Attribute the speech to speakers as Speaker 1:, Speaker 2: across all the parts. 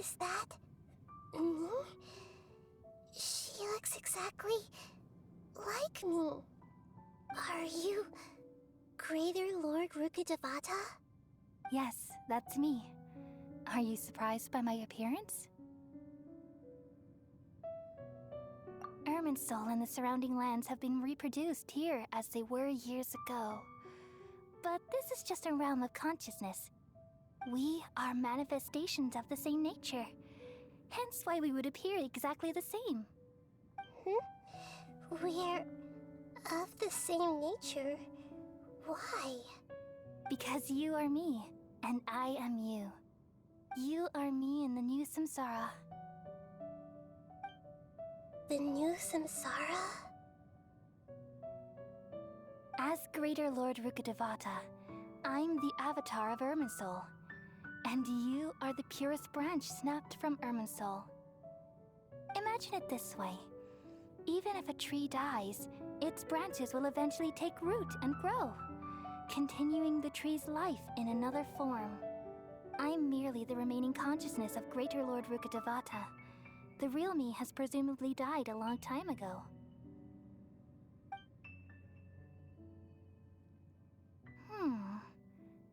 Speaker 1: Is that me? She looks exactly like me. Are you Greater Lord Rukkhadevata?
Speaker 2: Yes, that's me. Are you surprised by my appearance? Irminsul and the surrounding lands have been reproduced here as they were years ago. But this is just a realm of consciousness. We are manifestations of the same nature. Hence why we would appear exactly the same.
Speaker 1: We're of the same nature. Why?
Speaker 2: Because you are me, and I am you. You are me in the new samsara.
Speaker 1: The new samsara?
Speaker 2: As Greater Lord Rukkhadevata, I'm the avatar of Irminsul. And you are the purest branch snapped from Irminsul. Imagine it this way. Even if a tree dies, its branches will eventually take root and grow, continuing the tree's life in another form. I'm merely the remaining consciousness of Greater Lord Rukkhadevata. The real me has presumably died a long time ago.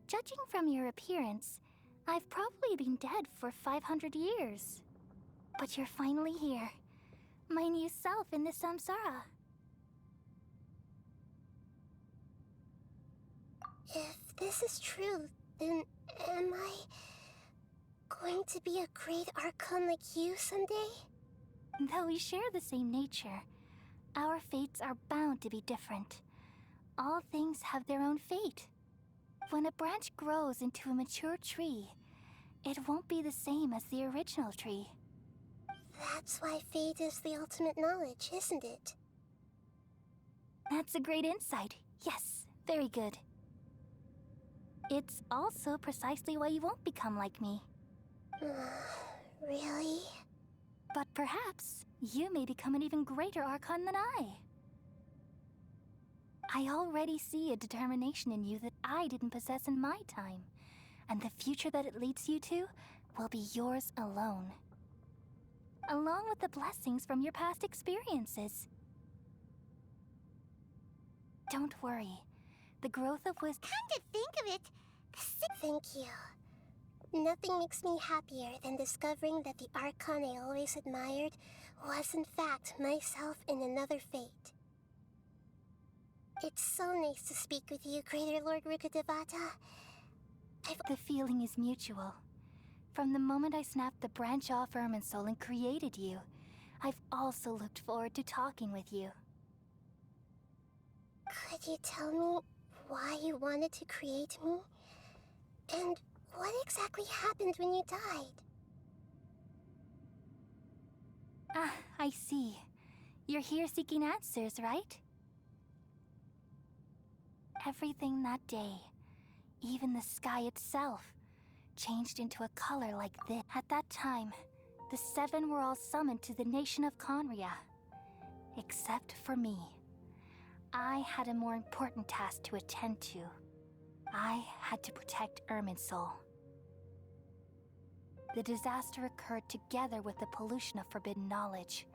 Speaker 2: Judging from your appearance, I've probably been dead for 500 years. But you're finally here. My new self in the samsara.
Speaker 1: If this is true, then am I going to be a great Archon like you someday?
Speaker 2: Though we share the same nature, our fates are bound to be different. All things have their own fate. When a branch grows into a mature tree, it won't be the same as the original tree.
Speaker 1: That's why fate is the ultimate knowledge, isn't it?
Speaker 2: That's a great insight. Yes, very good. It's also precisely why you won't become like me.
Speaker 1: Really?
Speaker 2: But perhaps you may become an even greater Archon than I. I already see a determination in you that I didn't possess in my time, and the future that it leads you to will be yours alone. Along with the blessings from your past experiences. Don't worry. The growth of wisdom—
Speaker 1: Come to think of it, thank you. Nothing makes me happier than discovering that the Archon I always admired was in fact myself in another fate. It's so nice to speak with you, Greater Lord Rukkhadevata.
Speaker 2: The feeling is mutual. From the moment I snapped the branch off Irminsul and created you, I've also looked forward to talking with you.
Speaker 1: Could you tell me why you wanted to create me? And what exactly happened when you died?
Speaker 2: Ah, I see. You're here seeking answers, right? Everything that day, even the sky itself, changed into a color like this. At that time, the seven were all summoned to the nation of Conria. Except for me. I had a more important task to attend to. I had to protect Irminsul. The disaster occurred together with the pollution of forbidden knowledge.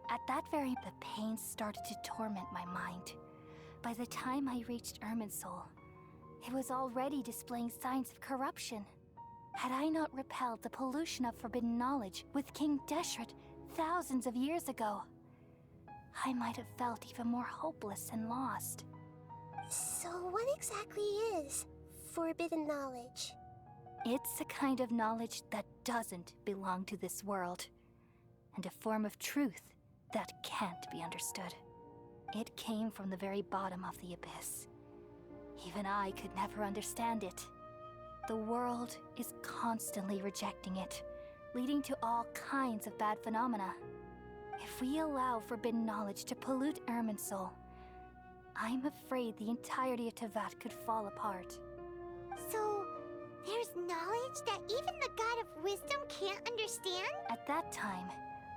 Speaker 2: At that very the pain started to torment my mind. By the time I reached Irminsul, it was already displaying signs of corruption. Had I not repelled the pollution of forbidden knowledge with King Deshret thousands of years ago, I might have felt even more hopeless and lost.
Speaker 1: So what exactly is forbidden knowledge?
Speaker 2: It's a kind of knowledge that doesn't belong to this world, and a form of truth that can't be understood. It came from the very bottom of the abyss. Even I could never understand it. The world is constantly rejecting it, leading to all kinds of bad phenomena. If we allow forbidden knowledge to pollute Irminsul, I'm afraid the entirety of Tevat could fall apart.
Speaker 1: So, there's knowledge that even the God of Wisdom can't understand?
Speaker 2: At that time,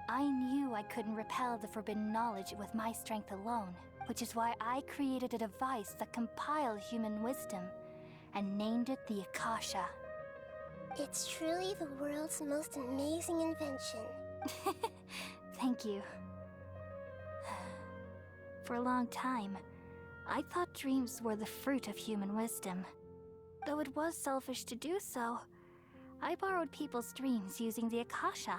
Speaker 2: I knew I couldn't repel the forbidden knowledge with my strength alone, which is why I created a device that compiled human wisdom and named it the Akasha.
Speaker 1: It's truly the world's most amazing invention.
Speaker 2: Thank you. For a long time, I thought dreams were the fruit of human wisdom. Though it was selfish to do so, I borrowed people's dreams using the Akasha.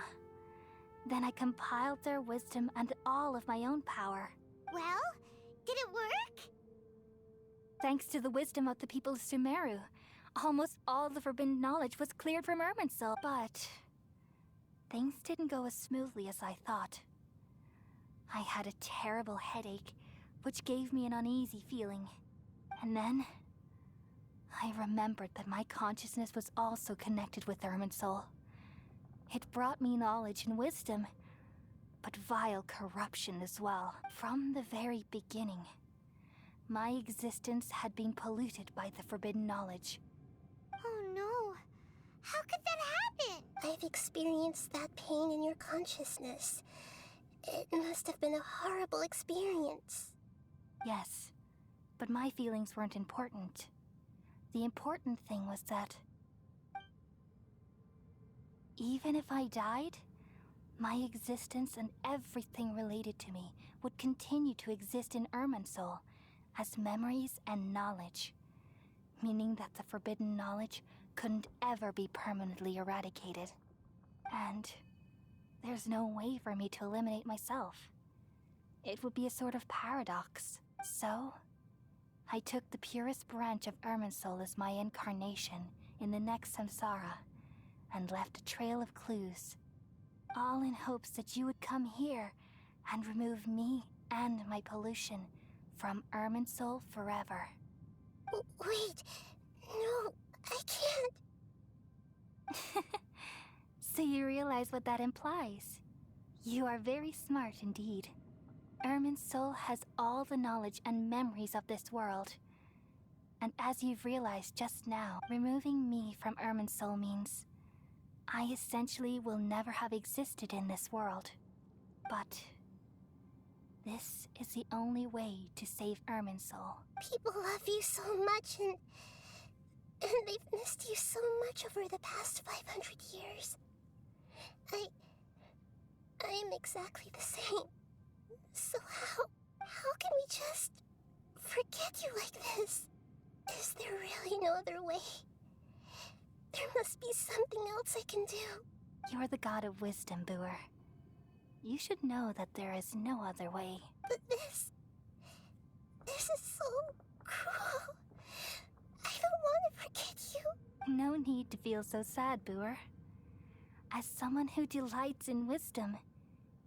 Speaker 2: Then I compiled their wisdom and all of my own power.
Speaker 1: Well, did it work?
Speaker 2: Thanks to the wisdom of the people of Sumeru, almost all the forbidden knowledge was cleared from Irminsul. But things didn't go as smoothly as I thought. I had a terrible headache, which gave me an uneasy feeling. And then I remembered that my consciousness was also connected with Irminsul. It brought me knowledge and wisdom, but vile corruption as well. From the very beginning, my existence had been polluted by the forbidden knowledge.
Speaker 1: Oh no. How could that happen? I've experienced that pain in your consciousness. It must have been a horrible experience.
Speaker 2: Yes, but my feelings weren't important. The important thing was that even if I died, my existence and everything related to me would continue to exist in Irminsul as memories and knowledge, meaning that the forbidden knowledge couldn't ever be permanently eradicated. And there's no way for me to eliminate myself. It would be a sort of paradox. So, I took the purest branch of Irminsul as my incarnation in the next samsara, and left a trail of clues, all in hopes that you would come here and remove me and my pollution from Irminsul forever.
Speaker 1: Wait, no, I can't.
Speaker 2: So you realize what that implies. You are very smart indeed. Irminsul has all the knowledge and memories of this world. And as you've realized just now, removing me from Irminsul means I essentially will never have existed in this world. But this is the only way to save Irminsul.
Speaker 1: People love you so much and they've missed you so much over the past 500 years. I am exactly the same. So how can we just forget you like this? Is there really no other way? There must be something else I can do.
Speaker 2: You're the god of wisdom, Booer. You should know that there is no other way.
Speaker 1: But this is so cruel. I don't want to forget you.
Speaker 2: No need to feel so sad, Booer. As someone who delights in wisdom,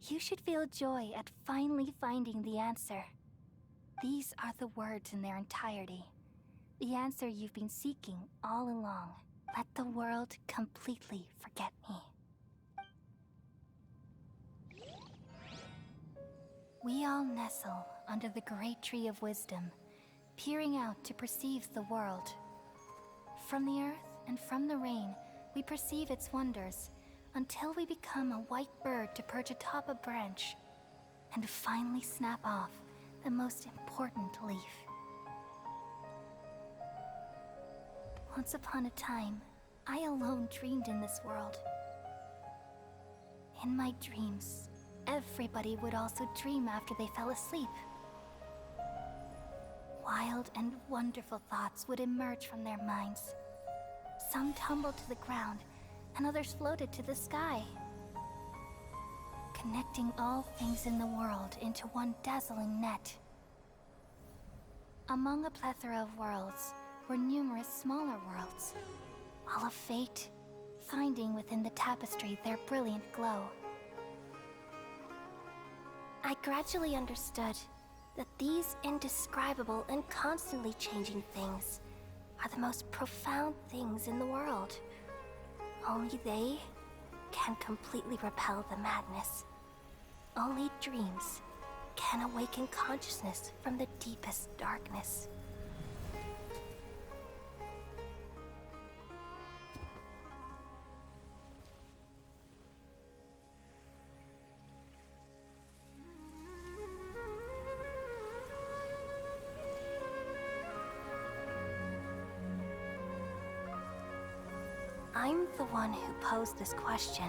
Speaker 2: you should feel joy at finally finding the answer. These are the words in their entirety. The answer you've been seeking all along. Let the world completely forget me. We all nestle under the great tree of wisdom, peering out to perceive the world. From the earth and from the rain, we perceive its wonders, until we become a white bird to perch atop a branch, and finally snap off the most important leaf. Once upon a time, I alone dreamed in this world. In my dreams, everybody would also dream after they fell asleep. Wild and wonderful thoughts would emerge from their minds. Some tumbled to the ground, and others floated to the sky, connecting all things in the world into one dazzling net. Among a plethora of worlds were numerous smaller worlds, all of fate, finding within the tapestry their brilliant glow. I gradually understood that these indescribable and constantly changing things are the most profound things in the world. Only they can completely repel the madness. Only dreams can awaken consciousness from the deepest darkness. I'm the one who posed this question,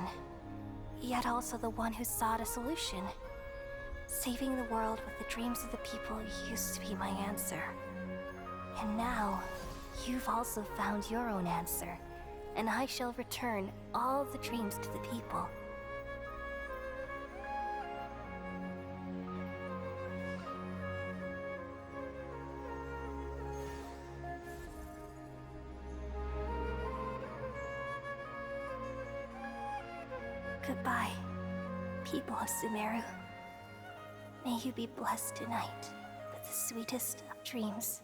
Speaker 2: yet also the one who sought a solution. Saving the world with the dreams of the people used to be my answer. And now, you've also found your own answer, and I shall return all the dreams to the people. Goodbye, people of Sumeru. May you be blessed tonight with the sweetest of dreams.